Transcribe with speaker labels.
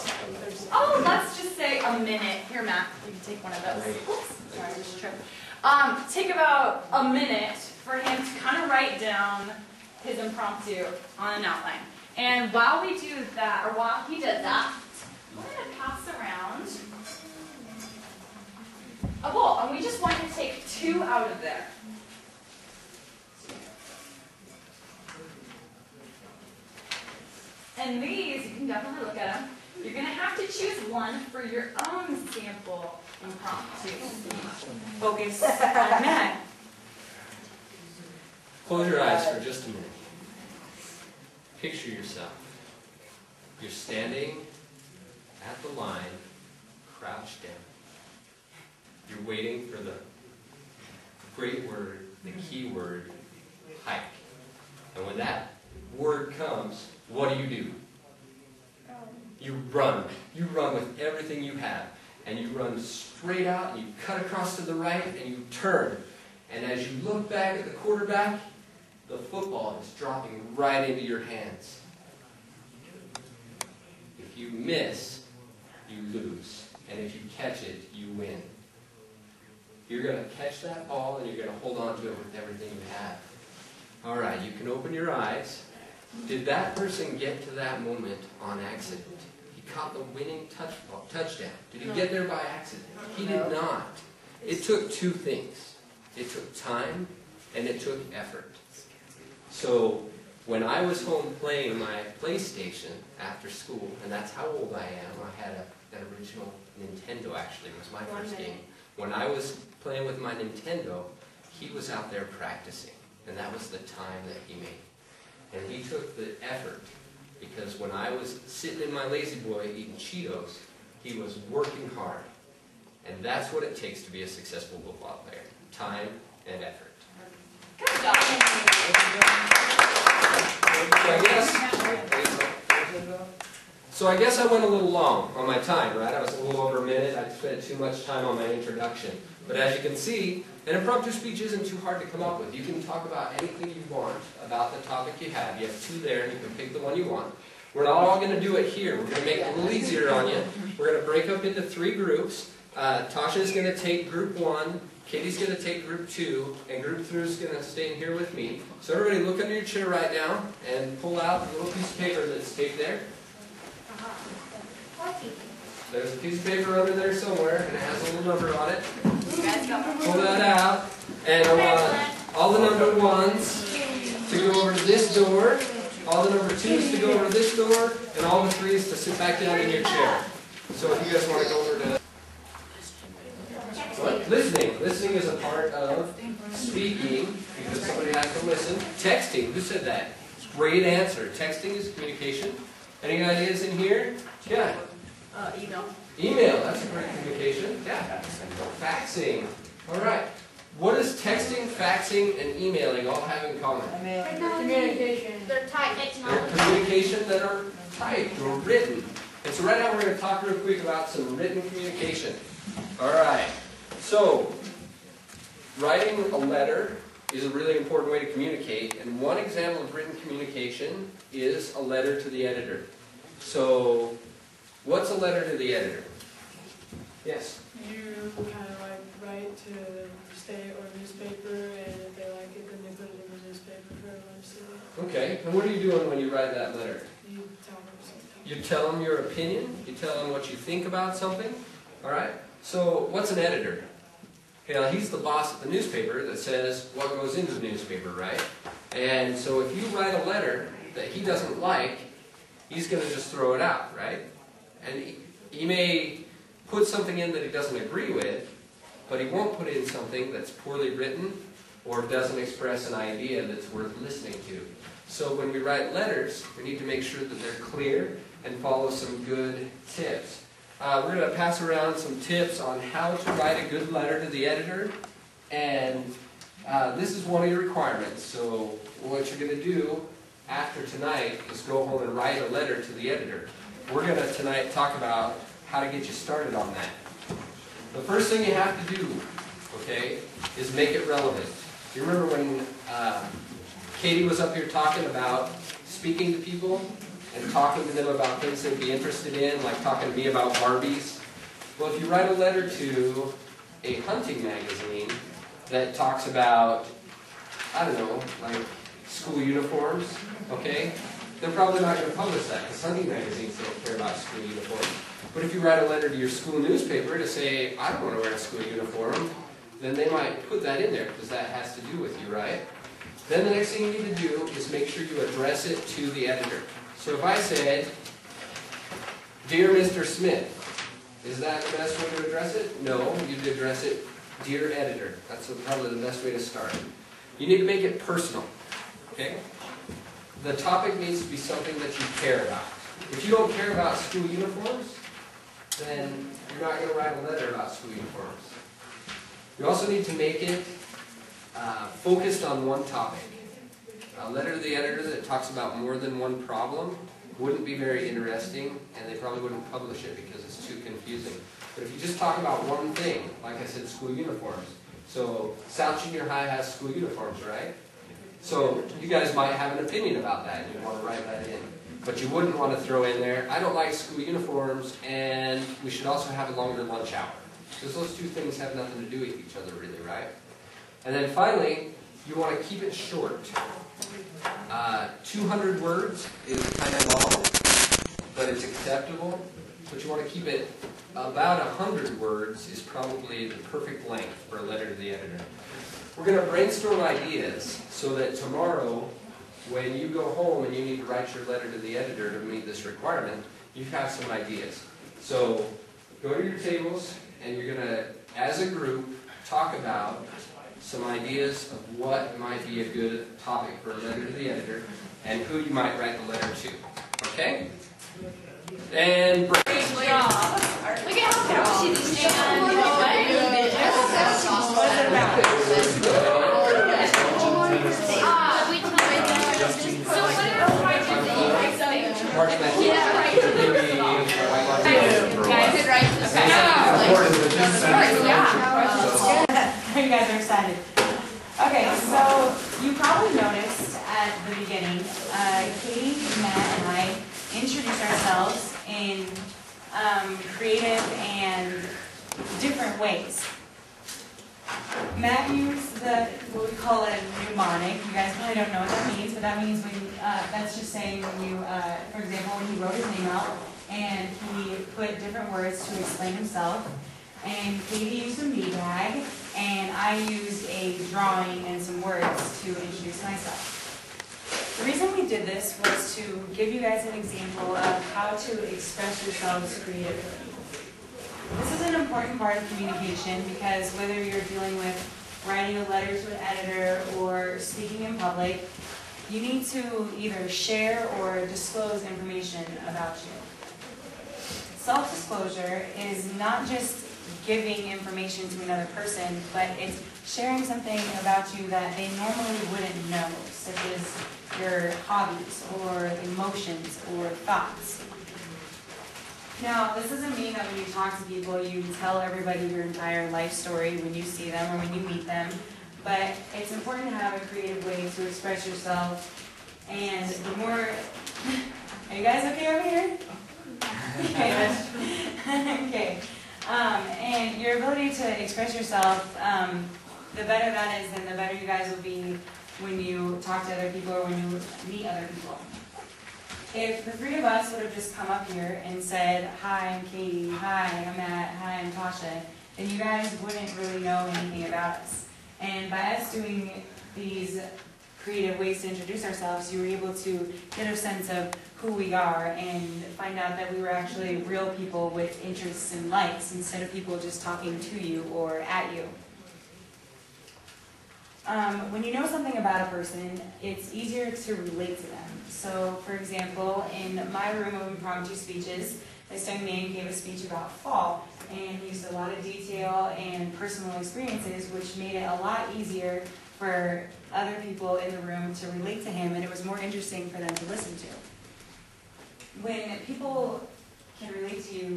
Speaker 1: about, oh, let's just say a minute. Here, Matt, you can take one of those. Oops, sorry, I just tripped. Take about a minute for him to kind of write down his impromptu on an outline. And while we do that, or while he does that, we're going to pass around a bowl. And we just want to take 2 out of there. And these, you can definitely look at them. You're going to have to choose one for your own sample impromptu. Focus on Matt.
Speaker 2: Close your eyes for just a minute. Picture yourself. You're standing at the line, crouched down. You're waiting for the great word, the key word, hike. And when that word comes, what do? You run. You run with everything you have. And you run straight out, and you cut across to the right, and you turn. And as you look back at the quarterback, the football is dropping right into your hands. If you miss, you lose. And if you catch it, you win. You're going to catch that ball, and you're going to hold on to it with everything you have. All right, you can open your eyes. Did that person get to that moment on accident? He caught the winning touchdown. Did he get there by accident? He did not. It took 2 things. It took time, and it took effort. So when I was home playing my PlayStation after school, and that's how old I am, I had that original Nintendo, actually. It was my first game. When I was playing with my Nintendo, he was out there practicing, and that was the time that he made. And he took the effort, because when I was sitting in my lazy boy eating Cheetos, he was working hard. And that's what it takes to be a successful football player. Time and effort.
Speaker 1: Good job.
Speaker 2: So I guess I went a little long on my time, right? I was a little over a minute. I spent too much time on my introduction. But as you can see, an impromptu speech isn't too hard to come up with. You can talk about anything you want about the topic you have. You have 2 there, and you can pick the one you want. We're not all going to do it here. We're going to make it a little easier on you. We're going to break up into 3 groups. Tasha's going to take group 1. Katie's going to take group 2, and group 3 is going to stay in here with me. So everybody look under your chair right now and pull out a little piece of paper that's taped there. There's a piece of paper under there somewhere, and it has a little number on it. Pull that out, and I want all the number 1s to go over to this door, all the number 2s to go over to this door, and all the 3s to sit back down in your chair. So if you guys want to go over to... What? Listening. Listening is a part of speaking, because somebody has to listen. Texting. Who said that? Great answer. Texting is communication. Any ideas in here? Yeah.
Speaker 1: Email.
Speaker 2: Email. That's a great communication. Yeah. Faxing. All right. What does texting, faxing, and emailing all have in common?
Speaker 3: Communication. They're typed.
Speaker 2: They're communication that are typed or written. And so right now we're going to talk real quick about some written communication. All right. So, writing a letter is a really important way to communicate, and one example of written communication is a letter to the editor. So, what's a letter to the editor? Yes?
Speaker 4: You kind of like write to the state or newspaper, and if they like it, then they put it in the newspaper for everyone to see.
Speaker 2: Okay, and what are you doing when you write that letter?
Speaker 4: You tell them something.
Speaker 2: You tell them your opinion, you tell them what you think about something, all right? So, what's an editor? You know, he's the boss at the newspaper that says what goes into the newspaper, right? And so if you write a letter that he doesn't like, he's going to just throw it out, right? And he may put something in that he doesn't agree with, but he won't put in something that's poorly written or doesn't express an idea that's worth listening to. So when we write letters, we need to make sure that they're clear and follow some good tips. We're going to pass around some tips on how to write a good letter to the editor, and this is one of your requirements. So what you're going to do after tonight is go home and write a letter to the editor. We're going to tonight talk about how to get you started on that. The first thing you have to do, okay, is make it relevant. You remember when Katie was up here talking about speaking to people? and talking to them about things they'd be interested in, like talking to me about Barbies. Well, if you write a letter to a hunting magazine that talks about, I don't know, like school uniforms, okay? They're probably not going to publish that because hunting magazines don't care about school uniforms. But if you write a letter to your school newspaper to say, I don't want to wear a school uniform, then they might put that in there because that has to do with you, right? Then the next thing you need to do is make sure you address it to the editor. So if I said, Dear Mr. Smith, is that the best way to address it? No, you'd address it, Dear Editor. That's probably the best way to start. You need to make it personal, okay? The topic needs to be something that you care about. If you don't care about school uniforms, then you're not going to write a letter about school uniforms. You also need to make it focused on one topic. A letter to the editor that talks about more than one problem wouldn't be very interesting, and they probably wouldn't publish it because it's too confusing. But if you just talk about one thing, like I said, school uniforms. So South Junior High has school uniforms, right? So you guys might have an opinion about that, and you want to write that in. But you wouldn't want to throw in there, I don't like school uniforms, and we should also have a longer lunch hour. Because those two things have nothing to do with each other really, right? And then finally, you want to keep it short. 200 words is kind of long, but it's acceptable. But you want to keep it about 100 words is probably the perfect length for a letter to the editor. We're going to brainstorm ideas so that tomorrow, when you go home and you need to write your letter to the editor to meet this requirement, you have some ideas. So go to your tables and you're going to, as a group, talk about some ideas of what might be a good topic for a letter to the editor and who you might write the letter to. Okay? And break.
Speaker 1: Great job. Look at how catchy these things
Speaker 5: You guys are excited. Okay, so you probably noticed at the beginning, Katie, Matt, and I introduced ourselves in creative and different ways. Matt used what we call a mnemonic. You guys probably don't know what that means, but that means when that's just saying when you, for example, when he wrote his name out and he put different words to explain himself. And Katie used a me tag, and I used a drawing and some words to introduce myself. The reason we did this was to give you guys an example of how to express yourselves creatively. This is an important part of communication because whether you're dealing with writing a letter to an editor or speaking in public, you need to either share or disclose information about you. Self-disclosure is not just giving information to another person, but it's sharing something about you that they normally wouldn't know, such as your hobbies or emotions or thoughts. Now, this doesn't mean that when you talk to people, you tell everybody your entire life story when you see them or when you meet them, but it's important to have a creative way to express yourself, and the more... Are you guys okay over here? Okay. Okay. And your ability to express yourself, the better that is, then the better you guys will be when you talk to other people or when you meet other people. If the three of us would have just come up here and said, hi, I'm Katie, hi, I'm Matt, hi, I'm Tasha, then you guys wouldn't really know anything about us. And by us doing these creative ways to introduce ourselves, you were able to get a sense of who we are and find out that we were actually real people with interests and likes instead of people just talking to you or at you. When you know something about a person, it's easier to relate to them. So, for example, in my room of impromptu speeches, this young man gave a speech about fall and used a lot of detail and personal experiences, which made it a lot easier for other people in the room to relate to him, and it was more interesting for them to listen to. When people can relate to you,